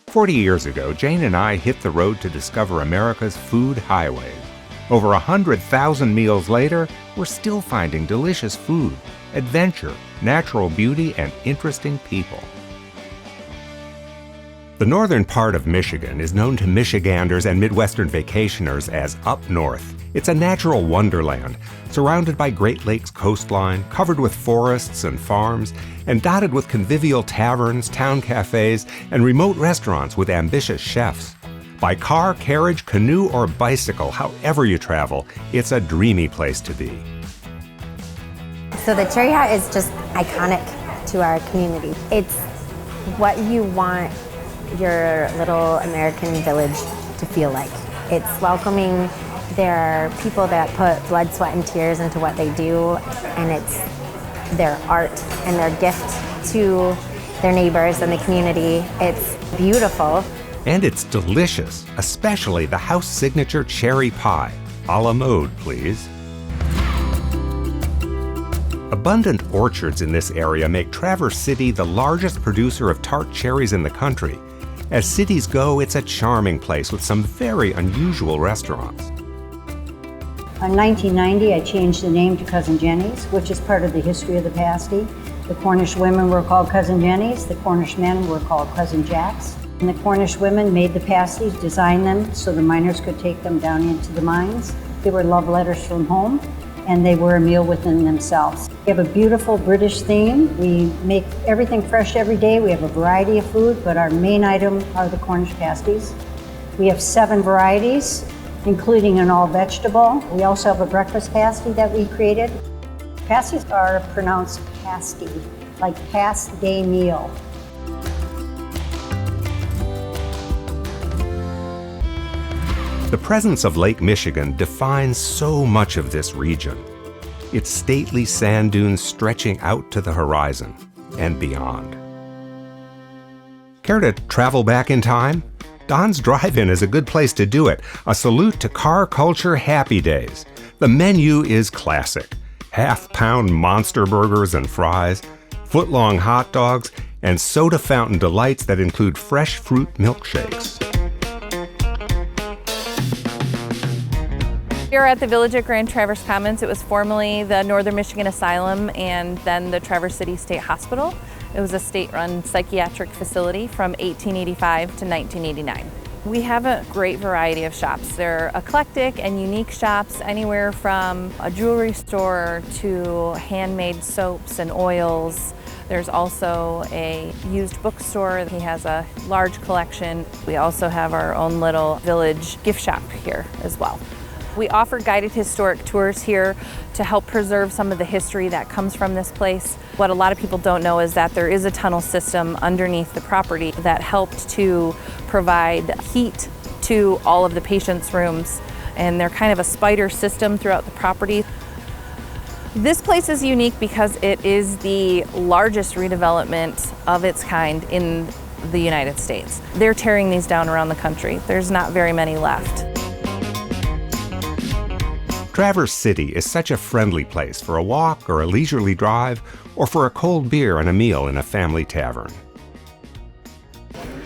40 years ago, Jane and I hit the road to discover America's food highways. Over 100,000 meals later, we're still finding delicious food, adventure, natural beauty, and interesting people. The northern part of Michigan is known to Michiganders and Midwestern vacationers as Up North. It's a natural wonderland, surrounded by Great Lakes coastline, covered with forests and farms, and dotted with convivial taverns, town cafes, and remote restaurants with ambitious chefs. By car, carriage, canoe, or bicycle, however you travel, it's a dreamy place to be. So the Cherry Hut is just iconic to our community. It's what you want your little American village to feel like. It's welcoming. There are people that put blood, sweat, and tears into what they do, and it's their art and their gift to their neighbors and the community. It's beautiful. And it's delicious, especially the house signature cherry pie. A la mode, please. Abundant orchards in this area make Traverse City the largest producer of tart cherries in the country. As cities go, it's a charming place with some very unusual restaurants. In 1990, I changed the name to Cousin Jenny's, which is part of the history of the pasty. The Cornish women were called Cousin Jenny's, the Cornish men were called Cousin Jacks. And the Cornish women made the pasties, designed them so the miners could take them down into the mines. They were love letters from home, and they were a meal within themselves. We have a beautiful British theme. We make everything fresh every day. We have a variety of food, but our main item are the Cornish pasties. We have 7 varieties, including an all vegetable. We also have a breakfast pasty that we created. Pasties are pronounced pasty, like past day meal. The presence of Lake Michigan defines so much of this region. Its stately sand dunes stretching out to the horizon and beyond. Care to travel back in time? Don's Drive-In is a good place to do it. A salute to car culture happy days. The menu is classic. Half-pound monster burgers and fries, foot-long hot dogs, and soda fountain delights that include fresh fruit milkshakes. Here at the Village at Grand Traverse Commons, it was formerly the Northern Michigan Asylum and then the Traverse City State Hospital. It was a state-run psychiatric facility from 1885 to 1989. We have a great variety of shops. They're eclectic and unique shops, anywhere from a jewelry store to handmade soaps and oils. There's also a used bookstore. He has a large collection. We also have our own little village gift shop here as well. We offer guided historic tours here to help preserve some of the history that comes from this place. What a lot of people don't know is that there is a tunnel system underneath the property that helped to provide heat to all of the patients' rooms, and they're kind of a spider system throughout the property. This place is unique because it is the largest redevelopment of its kind in the United States. They're tearing these down around the country. There's not very many left. Traverse City is such a friendly place for a walk or a leisurely drive, or for a cold beer and a meal in a family tavern.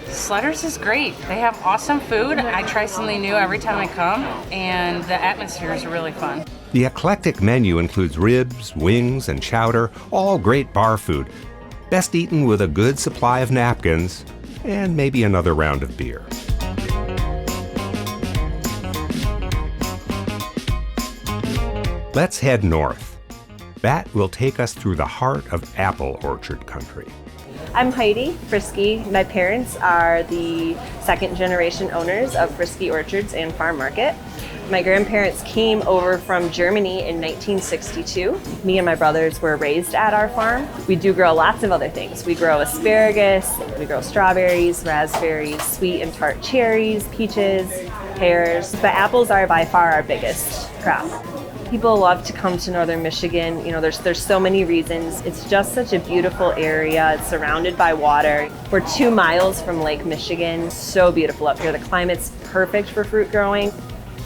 Sliders is great. They have awesome food. I try something new every time I come, and the atmosphere is really fun. The eclectic menu includes ribs, wings, and chowder, all great bar food. Best eaten with a good supply of napkins, and maybe another round of beer. Let's head north. That will take us through the heart of apple orchard country. I'm Heidi Frisky. My parents are the second generation owners of Frisky Orchards and Farm Market. My grandparents came over from Germany in 1962. Me and my brothers were raised at our farm. We do grow lots of other things. We grow asparagus, we grow strawberries, raspberries, sweet and tart cherries, peaches, pears, but apples are by far our biggest crop. People love to come to Northern Michigan. You know, there's so many reasons. It's just such a beautiful area. It's surrounded by water. We're 2 miles from Lake Michigan. So beautiful up here. The climate's perfect for fruit growing.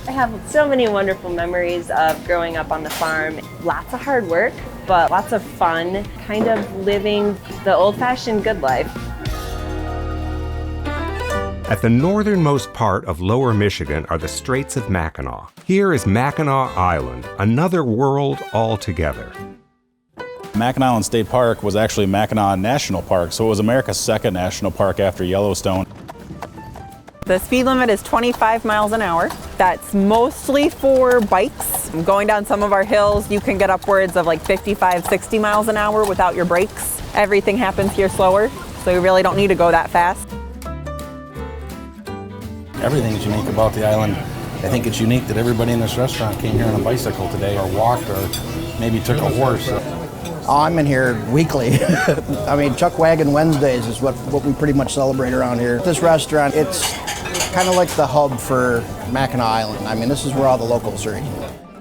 I have so many wonderful memories of growing up on the farm. Lots of hard work, but lots of fun, kind of living the old-fashioned good life. At the northernmost part of lower Michigan are the Straits of Mackinac. Here is Mackinac Island, another world altogether. Mackinac Island State Park was actually Mackinac National Park, so it was America's second national park after Yellowstone. The speed limit is 25 miles an hour. That's mostly for bikes. Going down some of our hills, you can get upwards of like 55, 60 miles an hour without your brakes. Everything happens here slower, so you really don't need to go that fast. Everything's unique about the island. I think it's unique that everybody in this restaurant came here on a bicycle today, or walked, or maybe took a horse. I'm in here weekly. I mean, Chuck Wagon Wednesdays is what we pretty much celebrate around here. This restaurant, it's kind of like the hub for Mackinac Island. I mean, this is where all the locals are eating.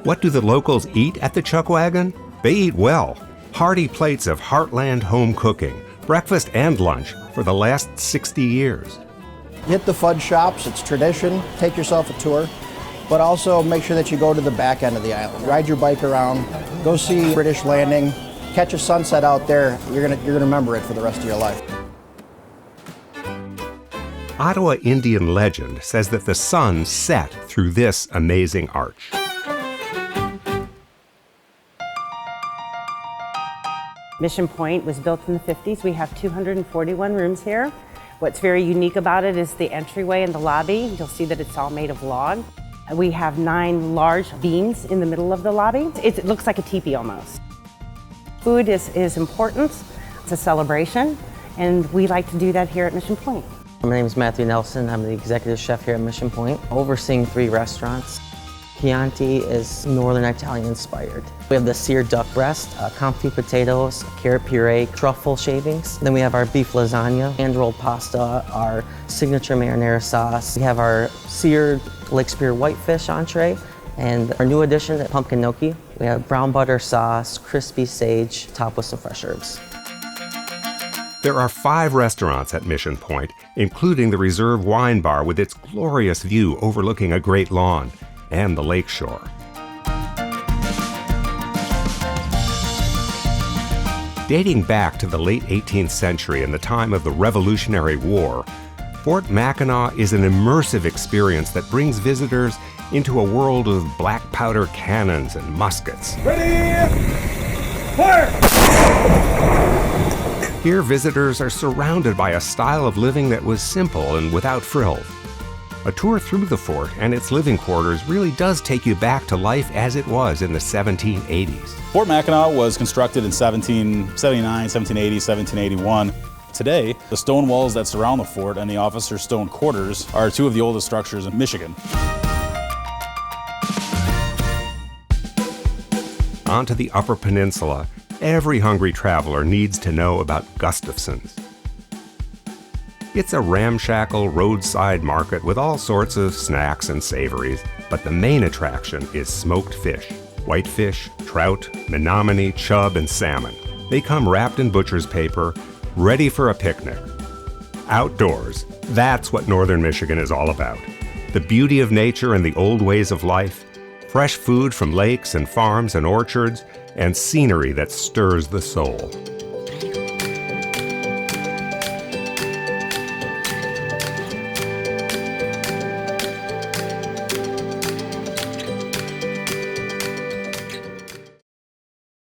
What do the locals eat at the Chuck Wagon? They eat well. Hearty plates of heartland home cooking, breakfast and lunch for the last 60 years. Hit the fudge shops, it's tradition. Take yourself a tour, but also make sure that you go to the back end of the island. Ride your bike around, go see British Landing, catch a sunset out there. You're gonna remember it for the rest of your life. Ottawa Indian legend says that the sun set through this amazing arch. Mission Point was built in the 50s. We have 241 rooms here. What's very unique about it is the entryway and the lobby. You'll see that it's all made of log. We have 9 large beams in the middle of the lobby. It looks like a teepee almost. Food is important. It's a celebration, and we like to do that here at Mission Point. My name is Matthew Nelson. I'm the executive chef here at Mission Point, overseeing 3 restaurants. Chianti is Northern Italian inspired. We have the seared duck breast, confit potatoes, carrot puree, truffle shavings. Then we have our beef lasagna, hand-rolled pasta, our signature marinara sauce. We have our seared Lake Superior whitefish entree, and our new addition, pumpkin gnocchi. We have brown butter sauce, crispy sage, topped with some fresh herbs. There are 5 restaurants at Mission Point, including the Reserve Wine Bar with its glorious view overlooking a great lawn and the lakeshore. Dating back to the late 18th century and the time of the Revolutionary War, Fort Mackinac is an immersive experience that brings visitors into a world of black powder cannons and muskets. Ready, fire! Here, visitors are surrounded by a style of living that was simple and without frills. A tour through the fort and its living quarters really does take you back to life as it was in the 1780s. Fort Mackinac was constructed in 1779, 1780, 1781. Today, the stone walls that surround the fort and the officers' stone quarters are 2 of the oldest structures in Michigan. On to the Upper Peninsula, every hungry traveler needs to know about Gustafson's. It's a ramshackle roadside market with all sorts of snacks and savories, but the main attraction is smoked fish. Whitefish, trout, menominee, chub, and salmon. They come wrapped in butcher's paper, ready for a picnic. Outdoors, that's what northern Michigan is all about. The beauty of nature and the old ways of life, fresh food from lakes and farms and orchards, and scenery that stirs the soul.